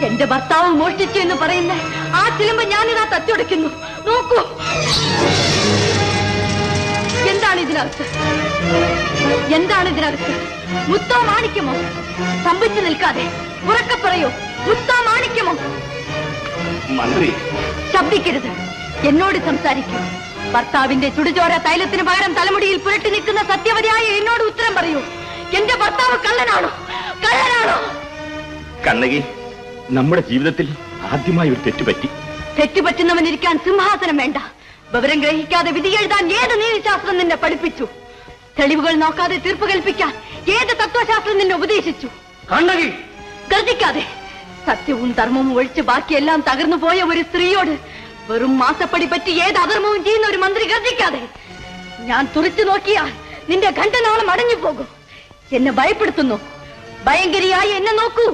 എന്റെ ഭർത്താവ് മോഷ്ടിച്ചു എന്ന് പറയുന്ന ആ ചിലമ്പ് ഞാനിതാ തച്ചുടയ്ക്കുന്നു. നോക്കൂ, എന്താണ് ഇതിനകത്ത്? എന്താണ് ഇതിനകത്ത്? മുത്തോ മാണിക്യമോ? സ്തംഭിച്ചു നിൽക്കാതെ ഉറക്കെ പറയൂ, മുത്തോ മാണിക്യമോ? മന്ത്രി ശബ്ദിക്കരുത്, എന്നോട് സംസാരിക്കൂ. ഭർത്താവിന്റെ ചുടുചോര തൈലത്തിന് പകരം തലമുടിയിൽ പുരട്ടി നിൽക്കുന്ന സത്യവതിയായ എന്നോട് ഉത്തരം പറയൂ. എന്റെ ഭർത്താവ് കള്ളനാണോ? കള്ളനാണോ? കണ്ണകി, നമ്മുടെ ജീവിതത്തിൽ ആദ്യമായി ഒരു തെറ്റുപറ്റി. തെറ്റുപറ്റുന്നവനിരിക്കാൻ സിംഹാസനം വേണ്ട. വിവരം ഗ്രഹിക്കാതെ വിധി എഴുതാൻ ഏത് നീതിശാസ്ത്രം നിന്നെ പഠിപ്പിച്ചു? തെളിവുകൾ നോക്കാതെ തീർപ്പ് കൽപ്പിക്കാൻ ഏത് തത്വശാസ്ത്രം നിന്നെ ഉപദേശിച്ചു? കണ്ണകി, ഗർജിക്കാതെ. സത്യവും ധർമ്മവും ഒഴിച്ച് ബാക്കിയെല്ലാം തകർന്നു പോയ ഒരു സ്ത്രീയോട് വെറും മാസപ്പടി പറ്റി ഏത് അധർമ്മവും ചെയ്യുന്ന ഒരു മന്ത്രി ഗർജിക്കാതെ. ഞാൻ തുറച്ചു നോക്കിയാൽ നിന്റെ ഘണ്ടനാളം അടഞ്ഞു പോകും. എന്നെ ഭയപ്പെടുത്തുന്നു. ഭയങ്കരിയായി എന്നെ നോക്കൂ.